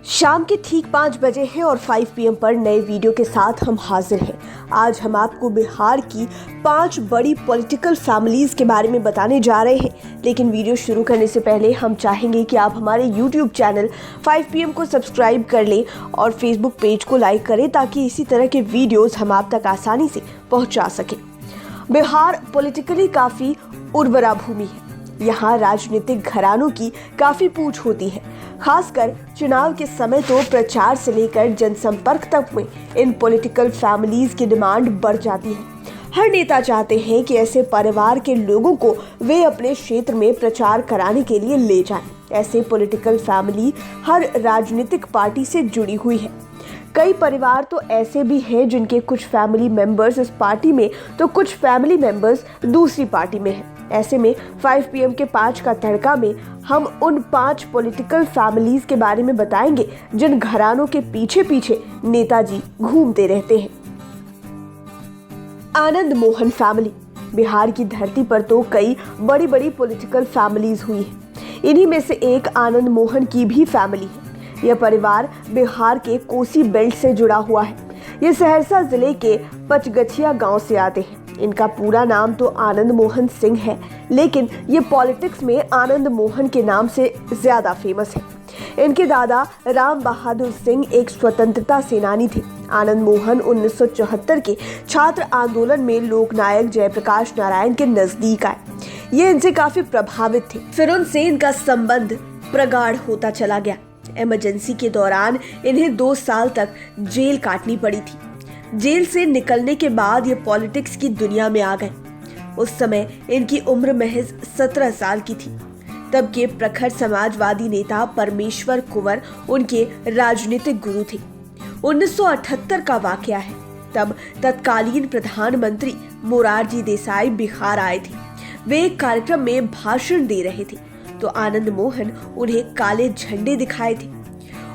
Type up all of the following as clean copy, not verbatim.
शाम के ठीक 5 बजे हैं और 5 PM पर नए वीडियो के साथ हम हाजिर हैं। आज हम आपको बिहार की 5 बड़ी पॉलिटिकल फैमिलीज के बारे में बताने जा रहे हैं। लेकिन वीडियो शुरू करने से पहले हम चाहेंगे कि आप हमारे YouTube चैनल 5 PM को सब्सक्राइब कर लें और Facebook पेज को लाइक करें ताकि इसी तरह के वीडियोस हम आप तक आसानी से पहुंचा सकें। बिहार पॉलिटिकली काफ़ी उर्वरा भूमि है। यहाँ राजनीतिक घरानों की काफ़ी पूछ होती है। खासकर चुनाव के समय तो प्रचार से लेकर जनसंपर्क तक में इन पॉलिटिकल फैमिलीज की डिमांड बढ़ जाती है। हर नेता चाहते हैं कि ऐसे परिवार के लोगों को वे अपने क्षेत्र में प्रचार कराने के लिए ले जाएं। ऐसे पॉलिटिकल फैमिली हर राजनीतिक पार्टी से जुड़ी हुई है। कई परिवार तो ऐसे भी हैं जिनके कुछ फैमिली मेंबर्स इस पार्टी में तो कुछ फैमिली मेंबर्स दूसरी पार्टी में हैं। ऐसे में 5 PM के 5 का तड़का में हम उन 5 पॉलिटिकल फैमिलीज के बारे में बताएंगे जिन घरानों के पीछे पीछे नेताजी घूमते रहते हैं। आनंद मोहन फैमिली। बिहार की धरती पर तो कई बड़ी बड़ी पॉलिटिकल फैमिलीज हुई हैं। इन्हीं में से एक आनंद मोहन की भी फैमिली है। यह परिवार बिहार के कोसी बेल्ट से जुड़ा हुआ है। ये सहरसा जिले के पचगछिया गांव से आते हैं। इनका पूरा नाम तो आनंद मोहन सिंह है, लेकिन ये पॉलिटिक्स में आनंद मोहन के नाम से ज्यादा फेमस है। इनके दादा राम बहादुर सिंह एक स्वतंत्रता सेनानी थे। आनंद मोहन 1974 के छात्र आंदोलन में लोकनायक जयप्रकाश नारायण के नजदीक आए। ये इनसे काफी प्रभावित थे। फिर उनसे इनका संबंध प्रगाढ़ होता चला गया। इमरजेंसी के दौरान इन्हें 2 साल तक जेल काटनी पड़ी थी। जेल से निकलने के बाद ये पॉलिटिक्स की दुनिया में आ गए। उस समय इनकी उम्र महज 17 साल की थी। तब के प्रखर समाजवादी नेता परमेश्वर कुंवर उनके राजनीतिक गुरु थे। 1978 का वाकया है। तब तत्कालीन प्रधानमंत्री मोरारजी देसाई बिहार आए थे। वे एक कार्यक्रम में भाषण दे रहे थे तो आनंद मोहन उन्हें काले झंडे दिखाए थे।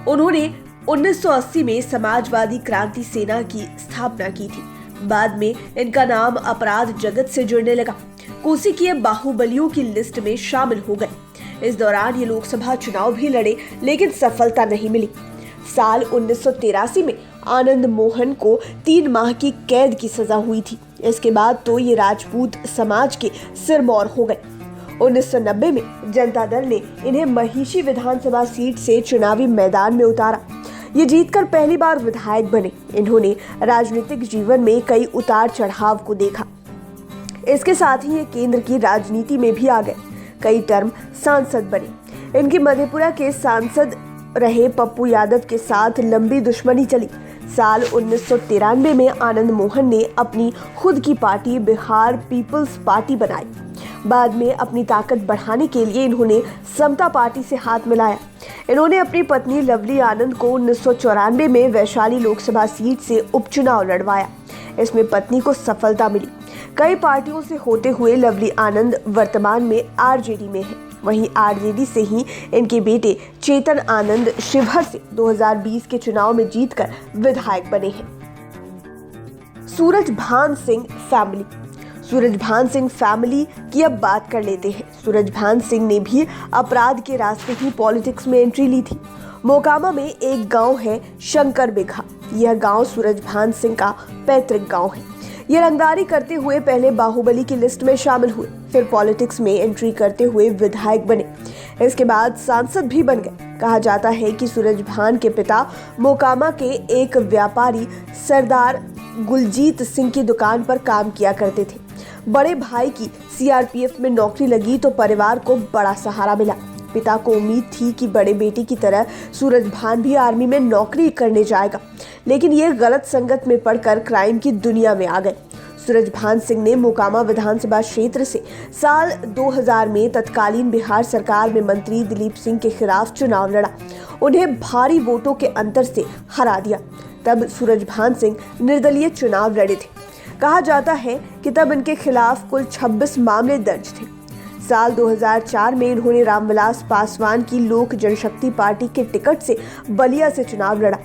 उन्होंने 1980 में समाजवादी क्रांति सेना की स्थापना की थी। बाद में इनका नाम अपराध जगत से जुड़ने लगा। कोसी के बाहुबलियों की लिस्ट में शामिल हो गए। इस दौरान ये लोकसभा चुनाव भी लड़े, लेकिन सफलता नहीं मिली। साल 1983 में आनंद मोहन को 3 माह की कैद की सजा हुई थी। इसके बाद तो ये राजपूत समाज के सिरमौर हो गए। 1990 में जनता दल ने इन्हें महिषी विधानसभा सीट से चुनावी मैदान में उतारा। ये जीतकर पहली बार विधायक बने। इन्होंने राजनीतिक जीवन में कई उतार चढ़ाव को देखा। इसके साथ ही ये केंद्र की राजनीति में भी आ गए। कई टर्म सांसद बने। इनकी मधेपुरा के सांसद रहे पप्पू यादव के साथ लंबी दुश्मनी चली। साल 1993 में आनंद मोहन ने अपनी खुद की पार्टी बिहार पीपल्स पार्टी बनाई। बाद में अपनी ताकत बढ़ाने के लिए इन्होंने समता पार्टी से हाथ मिलाया। इन्होंने अपनी पत्नी लवली आनंद को 1994 में वैशाली लोकसभा सीट से उपचुनाव लड़वाया। इसमें पत्नी को सफलता मिली। कई पार्टियों से होते हुए लवली आनंद वर्तमान में RJD में है। वहीं RJD से ही इनके बेटे चेतन आनंद शिवहर से 2020 के चुनाव में जीतकर विधायक बने हैं। सूरजभान सिंह फैमिली। सूरजभान सिंह फैमिली की अब बात कर लेते हैं। सूरजभान सिंह ने भी अपराध के रास्ते ही पॉलिटिक्स में एंट्री ली थी। मोकामा में एक गांव है शंकर बिघा। यह गांव सूरजभान सिंह का पैतृक गांव है। ये रंगदारी करते हुए पहले बाहुबली की लिस्ट में शामिल हुए, फिर पॉलिटिक्स में एंट्री करते हुए विधायक बने। इसके बाद सांसद भी बन गए। कहा जाता है कि सूरजभान के पिता मोकामा के एक व्यापारी सरदार गुलजीत सिंह की दुकान पर काम किया करते थे। बड़े भाई की CRPF में नौकरी लगी तो परिवार को बड़ा सहारा मिला। पिता को उम्मीद थी कि बड़े बेटे की तरह सूरजभान भी आर्मी में नौकरी करने जाएगा, लेकिन ये गलत संगत में पड़कर क्राइम की दुनिया में आ गए। सूरजभान सिंह ने मोकामा विधानसभा क्षेत्र से साल 2000 में तत्कालीन बिहार सरकार में मंत्री दिलीप सिंह के खिलाफ चुनाव लड़ा। उन्हें भारी वोटों के अंतर से हरा दिया। तब सूरजभान सिंह निर्दलीय चुनाव लड़े थे। कहा जाता है कि तब इनके खिलाफ कुल 26 मामले दर्ज थे। साल 2004 में इन्होंने रामविलास पासवान की लोक जनशक्ति पार्टी के टिकट से बलिया से चुनाव लड़ा।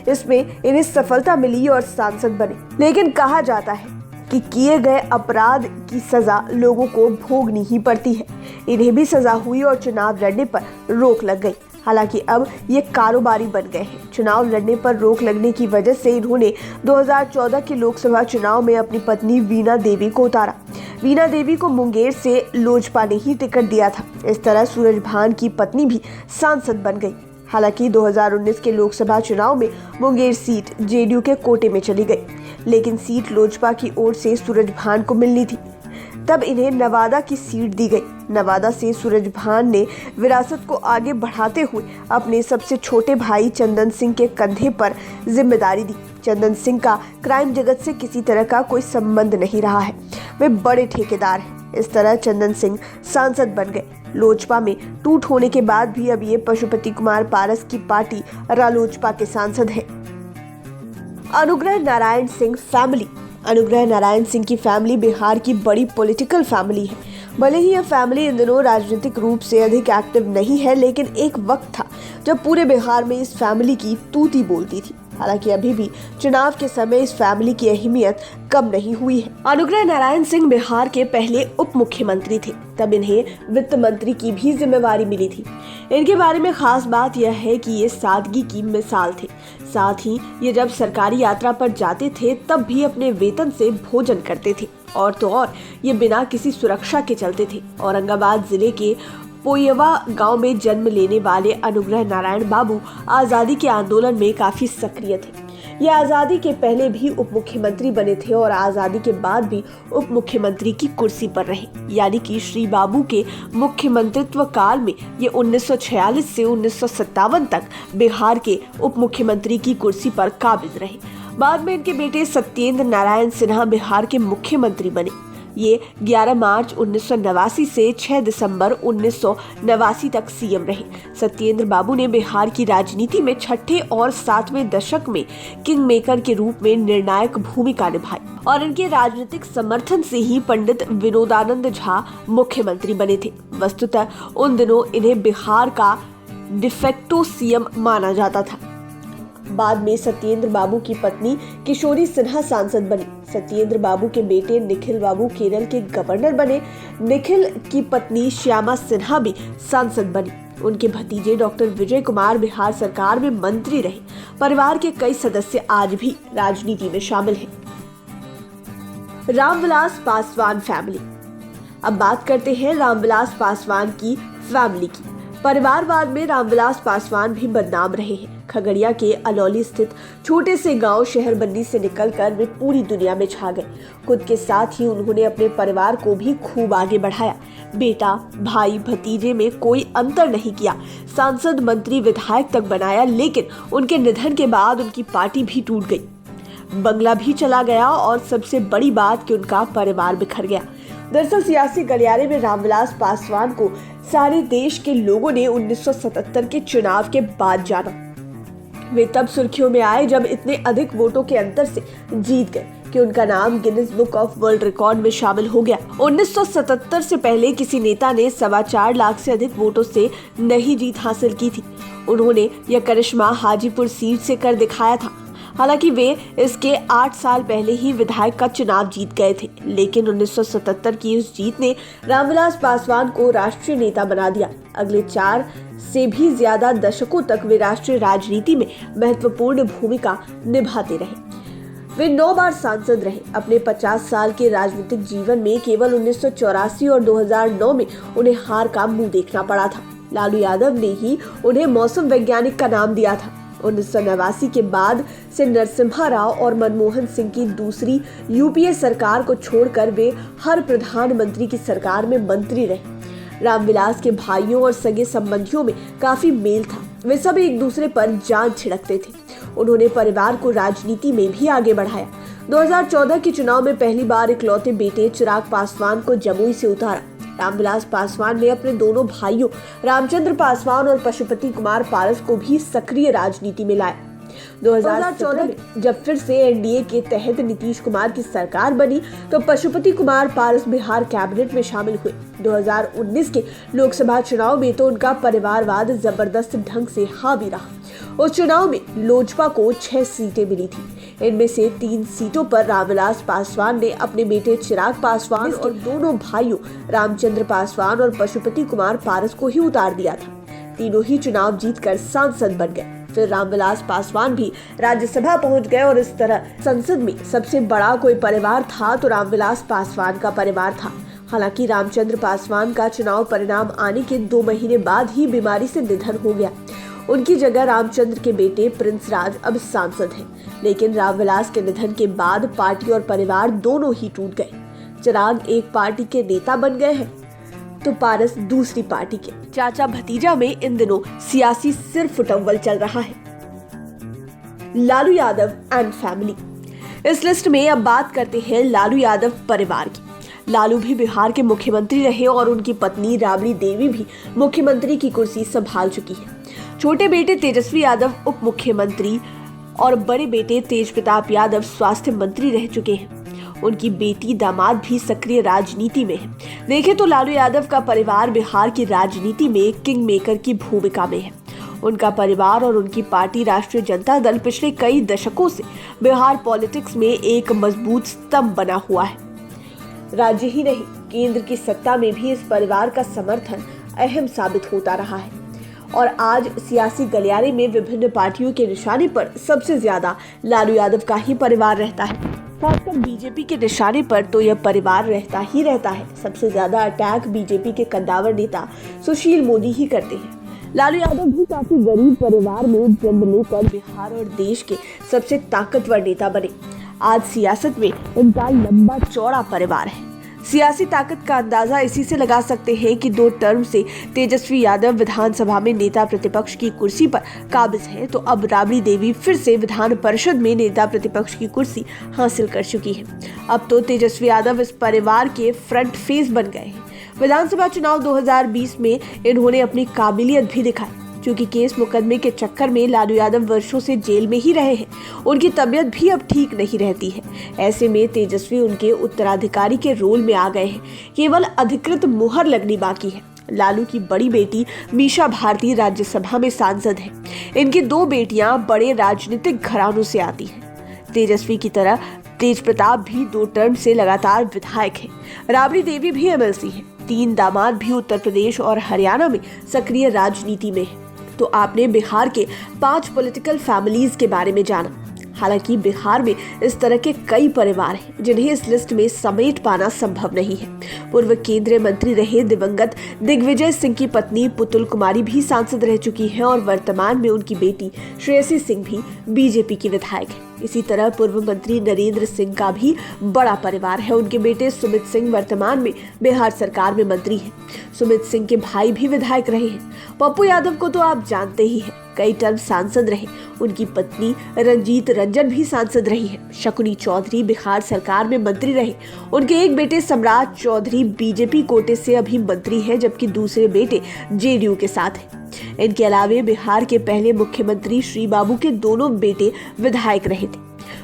इसमें इन्हें सफलता मिली और सांसद बने। लेकिन कहा जाता है कि किए गए अपराध की सजा लोगों को भोगनी ही पड़ती है। इन्हें भी सजा हुई और चुनाव लड़ने पर रोक लग गई। हालांकि अब ये कारोबारी बन गए हैं। चुनाव लड़ने पर रोक लगने की वजह से इन्होंने 2014 के लोकसभा चुनाव में अपनी पत्नी वीणा देवी को उतारा। वीणा देवी को मुंगेर से लोजपा ने ही टिकट दिया था। इस तरह सूरजभान की पत्नी भी सांसद बन गई। हालांकि 2019 के लोकसभा चुनाव में मुंगेर सीट जेडीयू के कोटे में चली गई, लेकिन सीट लोजपा की ओर से सूरजभान को मिलनी थी। तब इन्हें नवादा की सीट दी गई। नवादा से सूरजभान ने विरासत को आगे बढ़ाते हुए अपने सबसे छोटे भाई चंदन सिंह के कंधे पर जिम्मेदारी दी। चंदन सिंह का क्राइम जगत से किसी तरह का कोई संबंध नहीं रहा है, वे बड़े ठेकेदार हैं। इस तरह चंदन सिंह सांसद बन गए। लोजपा में टूट होने के बाद भी अब ये पशुपति कुमार पारस की पार्टी रालोजपा के सांसद हैं। अनुग्रह नारायण सिंह फैमिली। अनुग्रह नारायण सिंह की फैमिली बिहार की बड़ी पॉलिटिकल फैमिली है। भले ही यह फैमिली इन दिनों राजनीतिक रूप से अधिक एक्टिव नहीं है, लेकिन एक वक्त था जब पूरे बिहार में इस फैमिली की तूती बोलती थी। हालांकि अभी भी चुनाव के समय इस फैमिली की अहमियत कम नहीं हुई है। अनुग्रह नारायण सिंह बिहार के पहले उप मुख्यमंत्री थे, तब इन्हें वित्त मंत्री की भी जिम्मेवारी मिली थी। इनके बारे में खास बात यह है कि ये सादगी की मिसाल थे। साथ ही ये जब सरकारी यात्रा पर जाते थे तब भी अपने वेतन से भोजन करते थे, और तो और ये बिना किसी सुरक्षा के चलते थे। औरंगाबाद जिले के पोयवा गांव में जन्म लेने वाले अनुग्रह नारायण बाबू आजादी के आंदोलन में काफी सक्रिय थे। ये आजादी के पहले भी उप मुख्यमंत्री बने थे और आजादी के बाद भी उप मुख्यमंत्री की कुर्सी पर रहे। यानी कि श्री बाबू के मुख्यमंत्रित्व काल में ये 1946 से 1957 तक बिहार के उप मुख्यमंत्री की कुर्सी पर काबिज रहे। बाद में इनके बेटे सत्येंद्र नारायण सिन्हा बिहार के मुख्यमंत्री बने। ये 11 मार्च 1989 से 6 दिसंबर 1989 तक सीएम रहे। सत्येंद्र बाबू ने बिहार की राजनीति में छठे और 7वें दशक में किंग मेकर के रूप में निर्णायक भूमिका निभाई और इनके राजनीतिक समर्थन से ही पंडित विनोदानंद झा मुख्यमंत्री बने थे। वस्तुतः उन दिनों इन्हें बिहार का डिफेक्टो सीएम माना जाता था। बाद में सत्येंद्र बाबू की पत्नी किशोरी सिन्हा सांसद बनी। सत्येंद्र बाबू के बेटे निखिल बाबू केरल के गवर्नर बने। निखिल की पत्नी श्यामा सिन्हा भी सांसद बनी। उनके भतीजे डॉक्टर विजय कुमार बिहार सरकार में मंत्री रहे। परिवार के कई सदस्य आज भी राजनीति में शामिल हैं। रामविलास पासवान फैमिली। अब बात करते हैं रामविलास पासवान की फैमिली की। परिवारवाद में रामविलास पासवान भी बदनाम रहे हैं। खगड़िया के अलौली स्थित छोटे से गांव शहरबंदी से निकलकर वे पूरी दुनिया में छा गए। खुद के साथ ही उन्होंने अपने परिवार को भी खूब आगे बढ़ाया। बेटा, भाई, भतीजे में कोई अंतर नहीं किया। सांसद, मंत्री, विधायक तक बनाया, लेकिन उनके निधन के बाद उनकी पार्टी भी टूट गई, बंगला भी चला गया और सबसे बड़ी बात कि उनका परिवार बिखर गया। दरअसल सियासी गलियारे में रामविलास पासवान को सारे देश के लोगों ने 1977 के चुनाव के बाद जाना। वे तब सुर्खियों में आए जब इतने अधिक वोटों के अंतर से जीत गए कि उनका नाम Guinness book of world record में शामिल हो गया। 1977 से पहले किसी नेता ने 4.25 लाख से अधिक वोटों से नहीं जीत हासिल की थी। उन्होंने यह करिश्मा हाजीपुर सीट से कर दिखाया था। हालांकि वे इसके 8 साल पहले ही विधायक का चुनाव जीत गए थे, लेकिन 1977 की उस जीत ने रामविलास पासवान को राष्ट्रीय नेता बना दिया। अगले 4 से भी ज्यादा दशकों तक वे राष्ट्रीय राजनीति में महत्वपूर्ण भूमिका निभाते रहे। वे 9 बार सांसद रहे। अपने 50 साल के राजनीतिक जीवन में केवल 1984 और 2009 में उन्हें हार का मुंह देखना पड़ा था। लालू यादव ने ही उन्हें मौसम वैज्ञानिक का नाम दिया था। 1989 के बाद से नरसिम्हा राव और मनमोहन सिंह की दूसरी यूपीए सरकार को छोड़कर वे हर प्रधानमंत्री की सरकार में मंत्री रहे। रामविलास के भाइयों और सगे संबंधियों में काफी मेल था। वे सब एक दूसरे पर जान छिड़कते थे। उन्होंने परिवार को राजनीति में भी आगे बढ़ाया। 2014 के चुनाव में पहली बार इकलौते बेटे चिराग पासवान को जमुई से उतारा। रामविलास पासवान ने अपने दोनों भाइयों रामचंद्र पासवान और पशुपति कुमार पारस को भी सक्रिय राजनीति में लाया। 2014 में जब फिर से एनडीए के तहत नीतीश कुमार की सरकार बनी तो पशुपति कुमार पारस बिहार कैबिनेट में शामिल हुए। 2019 के लोकसभा चुनाव में तो उनका परिवारवाद जबरदस्त ढंग से हावी रहा। उस चुनाव में लोजपा को 6 सीटें मिली थी। इनमें से 3 सीटों पर रामविलास पासवान ने अपने बेटे चिराग पासवान और दोनों भाइयों रामचंद्र पासवान और पशुपति कुमार पारस को ही उतार दिया था। तीनों ही चुनाव जीतकर सांसद बन गए। फिर रामविलास पासवान भी राज्यसभा पहुंच गए और इस तरह संसद में सबसे बड़ा कोई परिवार था तो रामविलास पासवान का परिवार था। हालांकि रामचंद्र पासवान का चुनाव परिणाम आने के 2 महीने बाद ही बीमारी से निधन हो गया। उनकी जगह रामचंद्र के बेटे प्रिंस राज अब सांसद हैं। लेकिन रामविलास के निधन के बाद पार्टी और परिवार दोनों ही टूट गए। चिराग एक पार्टी के नेता बन गए हैं तो पारस दूसरी पार्टी के। चाचा भतीजा में इन दिनों सियासी सिर फुटव्वल चल रहा है। Lalu Yadav and family. इस लिस्ट में अब बात करते हैं लालू यादव परिवार की। लालू भी बिहार के मुख्यमंत्री रहे और उनकी पत्नी राबड़ी देवी भी मुख्यमंत्री की कुर्सी संभाल चुकी है। छोटे बेटे तेजस्वी यादव उप मुख्यमंत्री और बड़े बेटे तेज प्रताप यादव स्वास्थ्य मंत्री रह चुके हैं। उनकी बेटी दामाद भी सक्रिय राजनीति में है। देखें तो लालू यादव का परिवार बिहार की राजनीति में किंग मेकर की भूमिका में है। उनका परिवार और उनकी पार्टी राष्ट्रीय जनता दल पिछले कई दशकों से बिहार पॉलिटिक्स में एक मजबूत स्तंभ बना हुआ है। राज्य ही नहीं, केंद्र की सत्ता में भी इस परिवार का समर्थन अहम साबित होता रहा है और आज सियासी गलियारे में विभिन्न पार्टियों के निशाने पर सबसे ज्यादा लालू यादव का ही परिवार रहता है। खासकर बीजेपी के निशाने पर तो यह परिवार रहता ही रहता है। सबसे ज्यादा अटैक बीजेपी के कद्दावर नेता सुशील मोदी ही करते हैं। लालू यादव भी काफी गरीब परिवार में जन्म लेकर बिहार और देश के सबसे ताकतवर नेता बने। आज सियासत में इनका लंबा चौड़ा परिवार है। सियासी ताकत का अंदाजा इसी से लगा सकते हैं कि 2 टर्म से तेजस्वी यादव विधानसभा में नेता प्रतिपक्ष की कुर्सी पर काबिज हैं, तो अब राबड़ी देवी फिर से विधान परिषद में नेता प्रतिपक्ष की कुर्सी हासिल कर चुकी है। अब तो तेजस्वी यादव इस परिवार के फ्रंट फेस बन गए हैं। विधानसभा चुनाव 2020 में इन्होंने अपनी काबिलियत भी दिखाई। क्योंकि केस मुकदमे के चक्कर में लालू यादव वर्षों से जेल में ही रहे हैं, उनकी तबीयत भी अब ठीक नहीं रहती है। ऐसे में तेजस्वी उनके उत्तराधिकारी के रोल में आ गए हैं। केवल अधिकृत मुहर लगनी बाकी है। लालू की बड़ी बेटी मीशा भारती राज्यसभा में सांसद है। इनकी 2 बेटियां बड़े राजनीतिक घरानों से आती हैं। तेजस्वी की तरह तेज प्रताप भी 2 टर्म से लगातार विधायक है। राबड़ी देवी भी एमएलसी है। 3 दामाद भी उत्तर प्रदेश और हरियाणा में सक्रिय राजनीति में है। तो आपने बिहार के 5 पॉलिटिकल फैमिलीज के बारे में जाना। हालांकि बिहार में इस तरह के कई परिवार हैं जिन्हें इस लिस्ट में समेट पाना संभव नहीं है। पूर्व केंद्रीय मंत्री रहे दिवंगत दिग्विजय सिंह की पत्नी पुतुल कुमारी भी सांसद रह चुकी हैं और वर्तमान में उनकी बेटी श्रेयसी सिंह भी बीजेपी की विधायक है। इसी तरह पूर्व मंत्री नरेंद्र सिंह का भी बड़ा परिवार है। उनके बेटे सुमित सिंह वर्तमान में बिहार सरकार में मंत्री हैं। सुमित सिंह के भाई भी विधायक रहे हैं। पप्पू यादव को तो आप जानते ही हैं, कई टर्म सांसद रहे। उनकी पत्नी रंजीत रंजन भी सांसद रही है। शकुनी चौधरी बिहार सरकार में मंत्री रहे। उनके एक बेटे सम्राट चौधरी बीजेपी कोटे से अभी मंत्री हैं, जबकि दूसरे बेटे जेडीयू के साथ हैं। इनके अलावे बिहार के पहले मुख्यमंत्री श्री बाबू के दोनों बेटे विधायक रहे थे।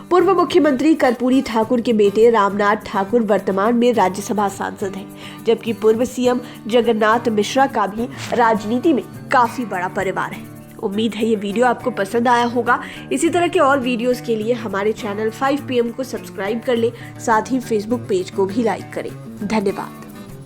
पूर्व मुख्यमंत्री कर्पूरी ठाकुर के बेटे रामनाथ ठाकुर वर्तमान में राज्यसभा सांसद हैं, जबकि पूर्व सीएम जगन्नाथ मिश्रा का भी राजनीति में काफी बड़ा परिवार है। उम्मीद है ये वीडियो आपको पसंद आया होगा। इसी तरह के और वीडियोस के लिए हमारे चैनल 5 PM को सब्सक्राइब कर ले, साथ ही फेसबुक पेज को भी लाइक करें। धन्यवाद।